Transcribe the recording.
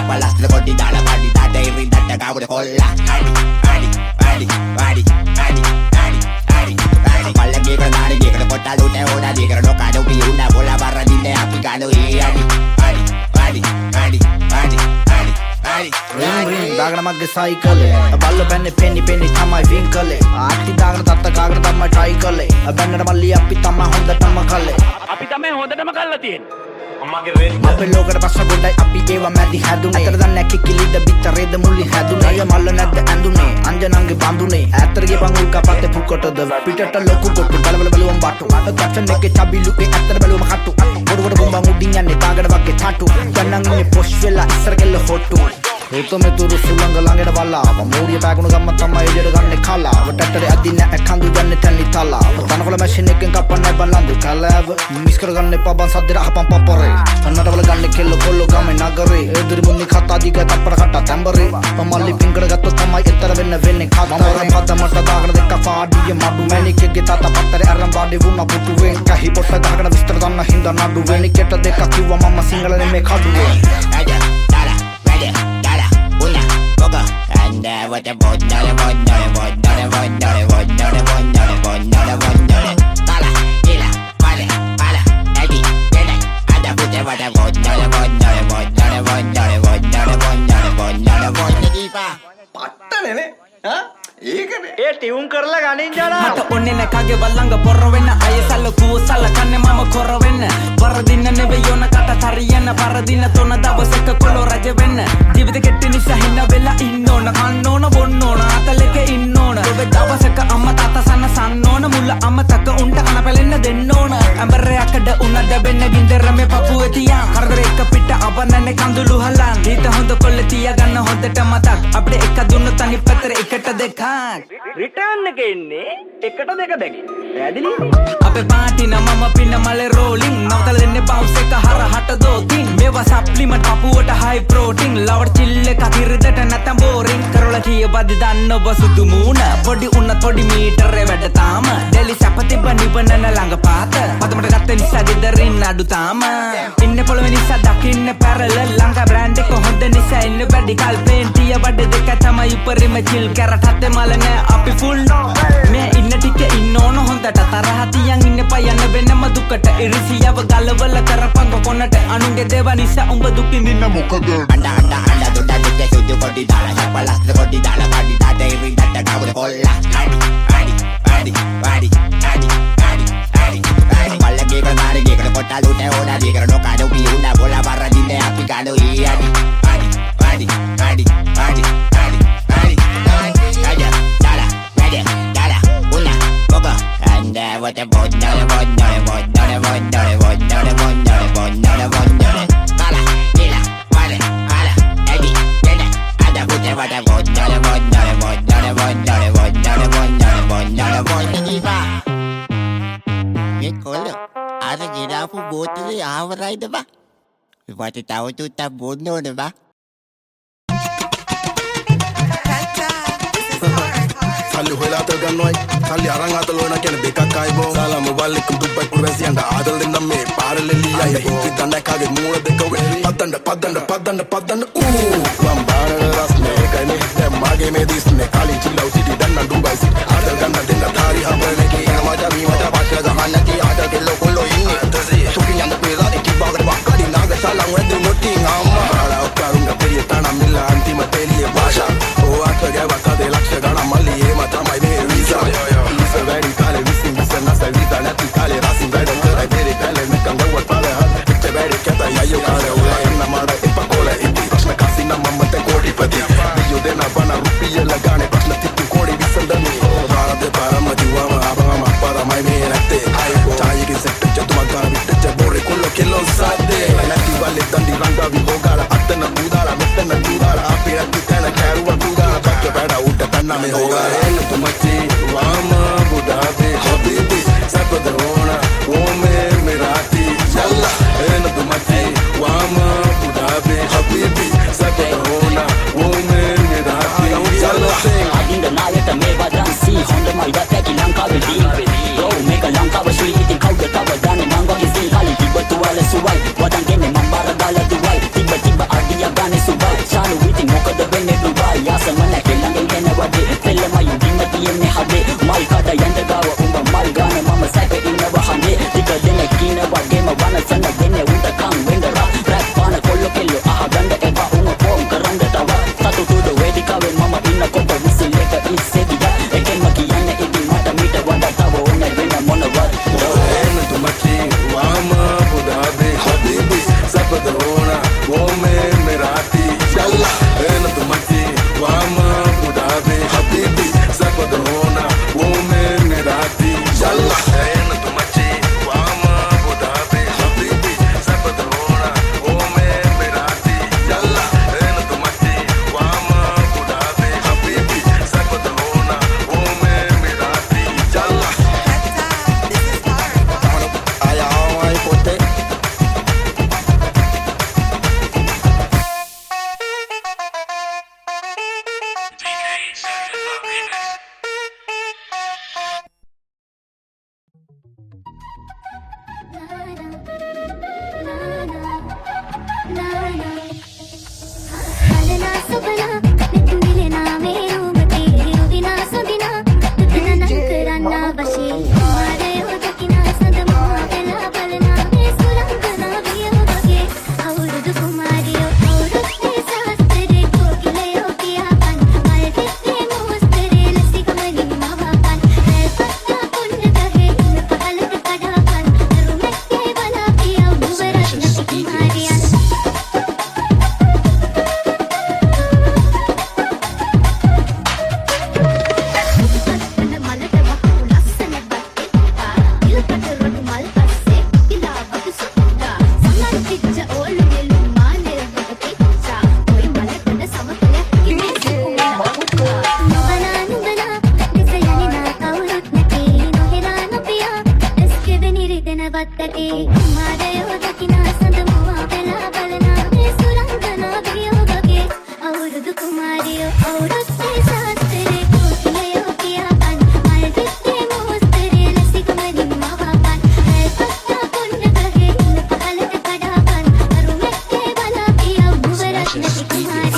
පලස්ල කොටි දාලා පඩි දාට ඉරි දට කවුද කොල්ලා පල්ලගේ කරනාරි ගේකට කොට්ටා ලුට ඕනා දීකර නොකාඩ උපි උන්නා බොලා බර දින්නේ අපි ගානු දාගන මගේ සයිකලේ බල්ල පැන්නේ පෙන්නි තමයි වින් කලේ ආටි දාගන තත්ත කාගෙන තමයි ට්‍රයි කලේ බැන්නට මල්ලි අපි තමයි හොඳටම කලේ අපි තමයි හොඳටම කල්ලා තියෙන්නේ අපේ ලෝකෙට පස්ස ගොඩයි අපි ඒව මැදි හැදුනේ අතර දන්නේ කිකිලිද බිත්තරේද මුල්ලි හැදුනේ අය මල්ල නැද්ද ඇඳුනේ අංජනන්ගේ බඳුනේ ඇතරගේ පංගුල් කපත්තේ පුකොටද පිටට ලොකු කොටු බලවලුවම් බටු අත කච්චන් එකේ චබිලුගේ ඇතර බැලුවම කටු බොඩ බොම්බන් උඩින් යන්නේ දාගන වගේ ටටු දැන් ඉන්නේ පොෂ් වෙලා ඉස්සර කෙල්ල හොට්ටු හේතොමෙ තුරු සුලංග ළඟට බලාව මෝරිය බෑගුණු ගම්ම තමයි එළියට ගන්නේ කලාව ටට්ටරේ අදින්න ඇකඳු යන්නේ තැනි තලාව තනකොළ මැෂින් එකෙන් කපන්නේ බලන්දු කලාව මිස් කරගන්න එපා බන් සද්දේ අහපන් පපරේ කන්නට වල ගන්නේ කෙල්ල කොල්ල ගමේ නගරේ එදිරි මුන්නි කතා දිග තප්පර කට්ට තැඹරේ මල්ලි පිංකඩ ගත්තොත් තමයි එතර වෙන්නේ කතරේ පද මට දාගෙන දෙක පාඩිය මඩු මැනිකෙක්ගේ තාත පත්තරේ අරන් බාඩේ වුණා පුටුවෙන් කහි පොට්ට දාගෙන විස්තර දන්න හින්දා නඩු වෙනිකට දෙක කිව්වා මම සිංහල නෙමේ කඩුවේ what a bondare Tala, ila, pala Edi, gede, ada pute what a bondare පට්ටනේ ඒකනේ ඒ ටියුන් කරලා ගනින් ජනා මට ඔන්නේ නැකගේ වල්ලංග පොර වෙන්න අයසල්ල කුවසල්ල කන්නේ මම කොර වෙන්න වරදින්න නෙවෙයි යොන කට තරියන්න පරදින තොන දවසක කොළො රජ වෙන්න ජීවිත කෙටි නිසා හින්න වෙලා ඉන්න ඕන කන්න ඕන බොන්න ඕන අතලෙක ඉන්න ඕන ඔබ දවසක අම්මා තාත්තා සන්න ඕන මුල අම්මතක උන්ට කන පැලෙන්න දෙන්න ඕන ඇඹරයකඩ උනද වෙන්න ගින්දර මේ පපුවේ තියා කරදර එක පිට අවනන්නේ කඳුළු හලන් හිත හොඳ කොල්ල තියා ගන්න හොඳට මතක් අපිට එක දුන්නොත් අනිත් පැත්තට එකට දෙකක් රිටර්න් එක එන්නේ එකට දෙක දෙකේ පැහැදිලි අපේ පාටි නමම පින්න මලේ රෝලින් නවතල දෙන්නේ බවුස් එක හරහට දෝතින් මේවා සප්ලිමන්ට් පපුවට හයි ප්‍රෝටීන් ලවඩ් චිල් එක කිරිදට නැතම් බෝරින් කරවල කීයවද දන්න ඔබ සුදු මූණ පොඩි උන්නත් පොඩි මීටරේ වැඩ තාම ඩෙලි සැපතිබ නිවනන ළඟ පාත පදමට ගත්ත නිසා ගෙදරින් අඩු තාම ඉන්නේ පොළොවේ නිසා දකින්න පැරලල් ළඟ බ්‍රෑන්ඩ් එක හොඳ නිසා ඉන්න වැඩි කල්පෙන් තිය වඩ දෙක තමයි උපරිම චිල් කැරට් හත්තේ මල නෑ අපි ෆුල් මේ ඉන්න ටික ඉන්න ඕන හොඳට තරහ තියන් ඉන්න පයන්න වෙනම දුකට ඉරිසියව ගලවල කරපංග කොනට අනුන්ගේ දේව නිසා උඹ දුක් විඳින්න මොකද anda දුට දුට සුදු කොටි දාලා පලස්ල කොටි දාලා පඩි දාට ඉරි දට කවුද කොල්ලා පල්ලගේ කරනාරි ගේකට කොට්ටා ලුට ඕනා දීකර නොකාඩ උපි උන්නා බොලා බර දින්නේ අපි ගානු what a bondare Tala, ila, pala Edi, gede, ada pute what a bondare Mikolo, ada girafu bottle ආවරයිද බා වට තව තුත්තක් බොන්න ඕන බා Salli huela atal gannoy salli arang atal ona ken dekak aybo salam walaikum dubai kurvesi anda adal denna me parallel liya hinki danda kage moola dekawe padanda lambara rasne kane mage me disne kali chillau city danna dubai city adal ganna denna thari hamrane ki amaja bimata bashla gahanna ki adal kello kollo inni suki yanda pela ki bagar bakkadi naga salam wende noti amma ala karunga periya tana milla antima teliye basha o atge bakade laksha gana malli ema tamai me visa visa very kale visin visa nasa visa nati kale rasin very kale very kale mekan gawat pala pitte very kata yayo kale ula enna mara ipa kola iti prashna kasina mammate kodi pati biyo dena bana rupiya lagane prashna tittu kodi visandani bharate parama diwama abama para mai me natte aibo chayi ki set jatuma gana vitte bore kollo kello sade nati wale dandi ranga vi hogala attana budala mettana budala api nati kana karuwa budala pakke bada utta tanna me hogala enu tumachi wama budade habibi sapadona ome merati yalla enu tumachi wama budade habibi sapadona ome merati yalla adinda nayata me badansi honda mai da taki lanka bedi bro mega lanka basri itin kauda tabadane mangwa isin kali tibatu wala suwai wadan gene mambara gala duwai tiba tiba adia gane subai तुम्हारे